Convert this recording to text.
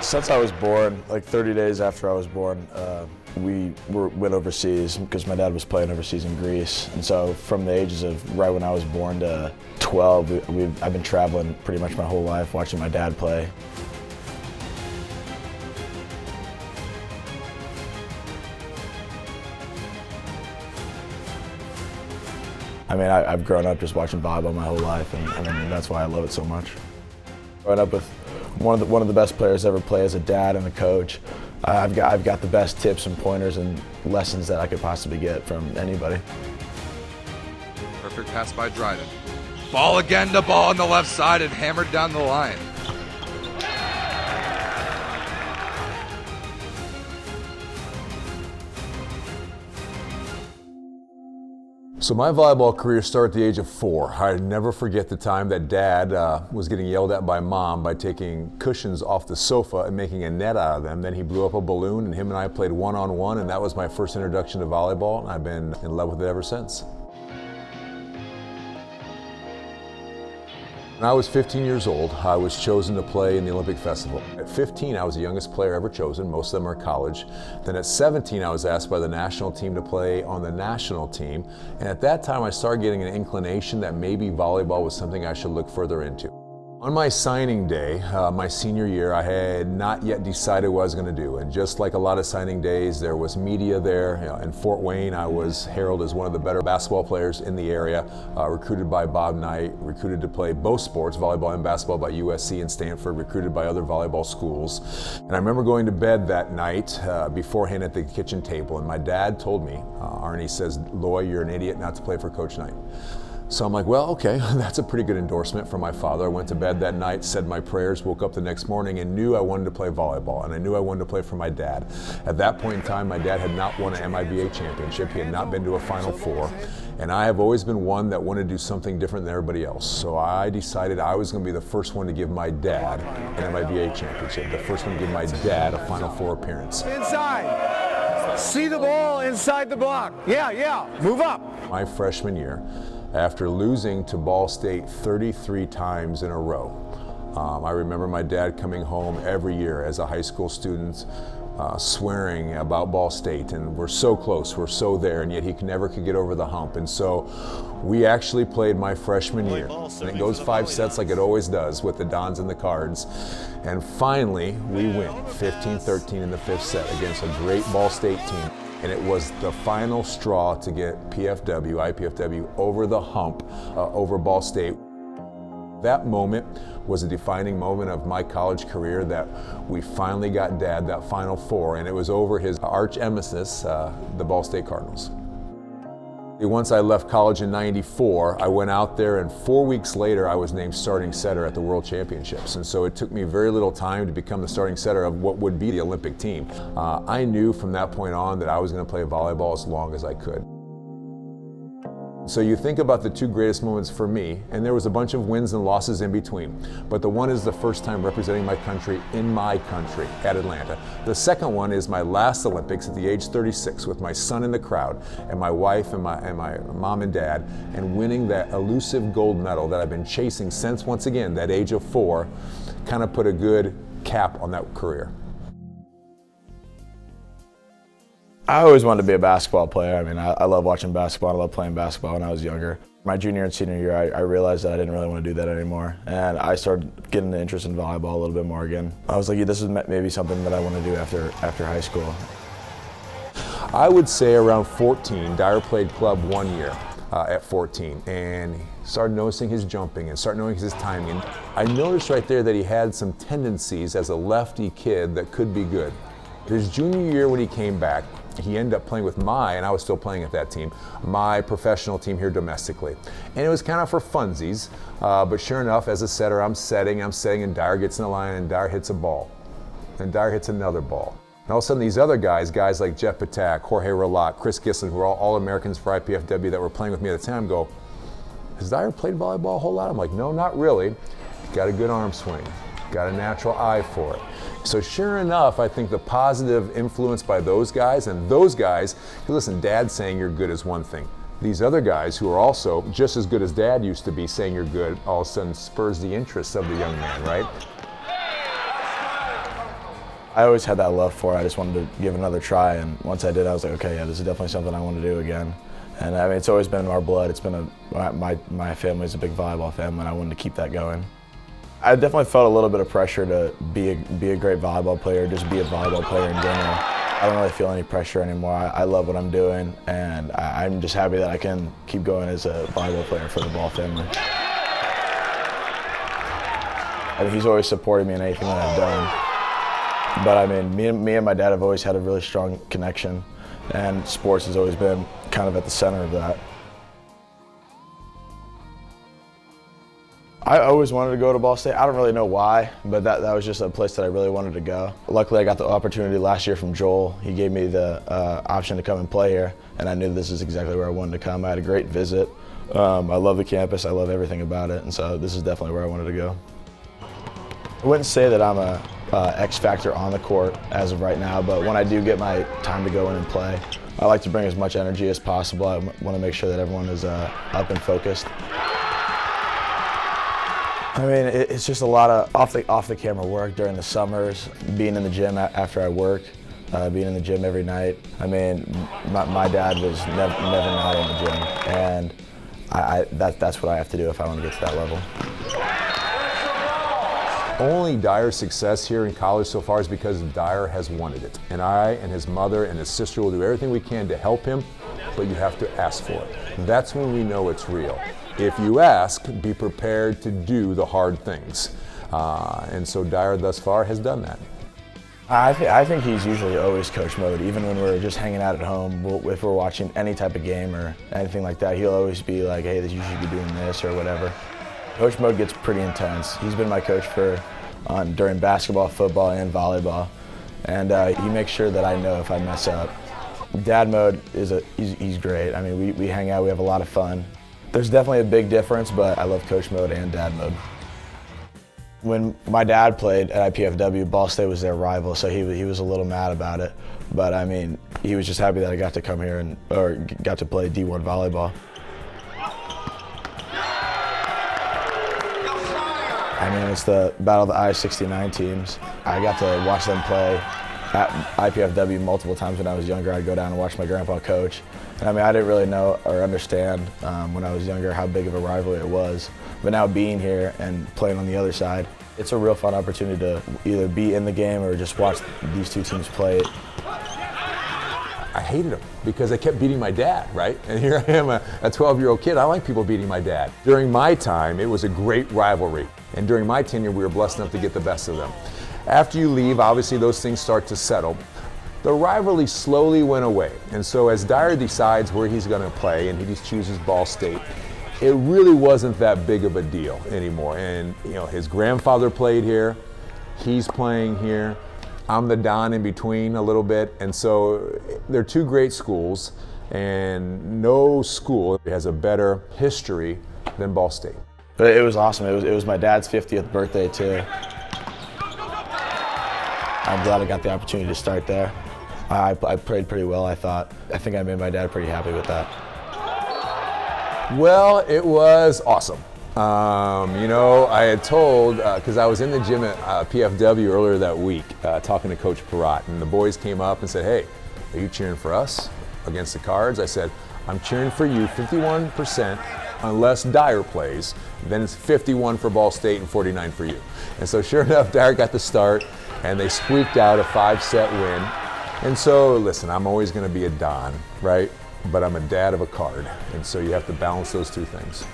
Since I was born, like 30 days after I was born, went overseas because my dad was playing overseas in Greece. And so from the ages of right when I was born to 12, I've been traveling pretty much my whole life watching my dad play. I mean, I've grown up just watching volleyball my whole life, and I mean, that's why I love it so much. Growing up with one of the best players ever play as a dad and a coach, I've got the best tips and pointers and lessons that I could possibly get from anybody. Perfect pass by Dryden. Ball again to Ball on the left side and hammered down the line. So my volleyball career started at the age of 4. I never forget the time that Dad was getting yelled at by Mom by taking cushions off the sofa and making a net out of them. Then he blew up a balloon and him and I played one-on-one, and that was my first introduction to volleyball, and I've been in love with it ever since. When I was 15 years old, I was chosen to play in the Olympic Festival. At 15, I was the youngest player ever chosen. Most of them are college. Then at 17, I was asked by the national team to play on the national team. And at that time, I started getting an inclination that maybe volleyball was something I should look further into. On my signing day, my senior year, I had not yet decided what I was going to do. And just like a lot of signing days, there was media there. You know, in Fort Wayne, I was heralded as one of the better basketball players in the area, recruited by Bob Knight, recruited to play both sports, volleyball and basketball, by USC and Stanford, recruited by other volleyball schools. And I remember going to bed that night beforehand at the kitchen table, and my dad told me, Arnie says, "Lloy, you're an idiot not to play for Coach Knight." So I'm like, well, okay, that's a pretty good endorsement from my father. I went to bed that night, said my prayers, woke up the next morning and knew I wanted to play volleyball, and I knew I wanted to play for my dad. At that point in time, my dad had not won an MIVA championship. He had not been to a Final Four, and I have always been one that wanted to do something different than everybody else. So I decided I was going to be the first one to give my dad an MIVA championship, the first one to give my dad a Final Four appearance. Inside. See the ball inside the block. Yeah, move up. My freshman year, after losing to Ball State 33 times in a row. I remember my dad coming home every year as a high school student swearing about Ball State, and we're so close, we're so there, and yet he never could get over the hump. And so we actually played my freshman year, and it goes 5 sets like it always does with the Dons and the Cards. And finally, we win 15-13 in the 5th set against a great Ball State team. And it was the final straw to get IPFW over the hump over Ball State. That moment was a defining moment of my college career, that we finally got Dad that Final Four, and it was over his arch nemesis, the Ball State Cardinals. Once I left college in '94, I went out there, and 4 weeks later I was named starting setter at the World Championships. And so it took me very little time to become the starting setter of what would be the Olympic team. I knew from that point on that I was going to play volleyball as long as I could. So you think about the 2 greatest moments for me, and there was a bunch of wins and losses in between, but the one is the first time representing my country in my country at Atlanta. The second one is my last Olympics at the age 36 with my son in the crowd and my wife and my mom and dad, and winning that elusive gold medal that I've been chasing since, once again, that age of 4, kind of put a good cap on that career. I always wanted to be a basketball player. I mean, I love watching basketball. I love playing basketball when I was younger. My junior and senior year, I realized that I didn't really want to do that anymore. And I started getting an interest in volleyball a little bit more again. I was like, yeah, this is maybe something that I want to do after high school. I would say around 14, Dyer played club 1 year at 14, and started noticing his jumping and started noticing his timing. And I noticed right there that he had some tendencies as a lefty kid that could be good. His junior year, when he came back, he ended up playing with and I was still playing at that team, my professional team here domestically. And it was kind of for funsies, but sure enough, as a setter, I'm setting, and Dyer gets in the line, and Dyer hits a ball. And Dyer hits another ball. And all of a sudden, these other guys like Jeff Patak, Jorge Rolak, Chris Gislin, who were all Americans for IPFW that were playing with me at the time, go, has Dyer played volleyball a whole lot? I'm like, no, not really. Got a good arm swing, got a natural eye for it. So sure enough, I think the positive influence by those guys, listen, Dad saying you're good is one thing. These other guys who are also just as good as Dad used to be saying you're good, all of a sudden spurs the interest of the young man, right? I always had that love for it. I just wanted to give it another try, and once I did, I was like, okay, yeah, this is definitely something I want to do again. And I mean, it's always been in our blood. It's been my family's a big volleyball family, and I wanted to keep that going. I definitely felt a little bit of pressure to be a great volleyball player, just be a volleyball player in general. I don't really feel any pressure anymore. I love what I'm doing, and I'm just happy that I can keep going as a volleyball player for the Ball family. I mean, he's always supported me in anything that I've done. But I mean, me and my dad have always had a really strong connection, and sports has always been kind of at the center of that. I always wanted to go to Ball State. I don't really know why, but that was just a place that I really wanted to go. Luckily, I got the opportunity last year from Joel. He gave me the option to come and play here, and I knew this is exactly where I wanted to come. I had a great visit. I love the campus. I love everything about it, and so this is definitely where I wanted to go. I wouldn't say that I'm a X factor on the court as of right now, but when I do get my time to go in and play, I like to bring as much energy as possible. I want to make sure that everyone is up and focused. I mean, it's just a lot of off the camera work during the summers, being in the gym after I work, being in the gym every night. I mean, my dad was never not in the gym, and that's what I have to do if I want to get to that level. Only Dyer's success here in college so far is because Dyer has wanted it. And I and his mother and his sister will do everything we can to help him, but you have to ask for it. That's when we know it's real. If you ask, be prepared to do the hard things. And so Dyer thus far has done that. I think he's usually always coach mode, even when we're just hanging out at home. If we're watching any type of game or anything like that, he'll always be like, hey, you should be doing this or whatever. Coach mode gets pretty intense. He's been my coach during basketball, football, and volleyball, and he makes sure that I know if I mess up. Dad mode he's great. I mean, we hang out, we have a lot of fun. There's definitely a big difference, but I love coach mode and dad mode. When my dad played at IPFW, Ball State was their rival, so he was a little mad about it. But I mean, he was just happy that I got to come here or got to play D1 volleyball. I mean, it's the battle of the I-69 teams. I got to watch them play at IPFW multiple times when I was younger. I'd go down and watch my grandpa coach. And I mean, I didn't really know or understand when I was younger how big of a rivalry it was. But now being here and playing on the other side, it's a real fun opportunity to either be in the game or just watch these two teams play. I hated them because I kept beating my dad, right? And here I am, a 12-year-old kid. I like people beating my dad. During my time, it was a great rivalry. And during my tenure, we were blessed enough to get the best of them. After you leave, obviously those things start to settle. The rivalry slowly went away. And so as Dyer decides where he's gonna play and he just chooses Ball State, it really wasn't that big of a deal anymore. And you know, his grandfather played here, he's playing here. I'm the Don in between a little bit, and so they're two great schools, and no school has a better history than Ball State. But it was awesome. It was my dad's 50th birthday too. I'm glad I got the opportunity to start there. I played pretty well, I thought. I think I made my dad pretty happy with that. Well, it was awesome. You know, I had told, because I was in the gym at PFW earlier that week talking to Coach Brunette, and the boys came up and said, hey, are you cheering for us against the Cards? I said, I'm cheering for you 51% unless Dyer plays. Then it's 51 for Ball State and 49 for you. And so sure enough, Dyer got the start, and they squeaked out a 5-set win. And so, listen, I'm always going to be a Don, right? But I'm a dad of a Card, and so you have to balance those two things.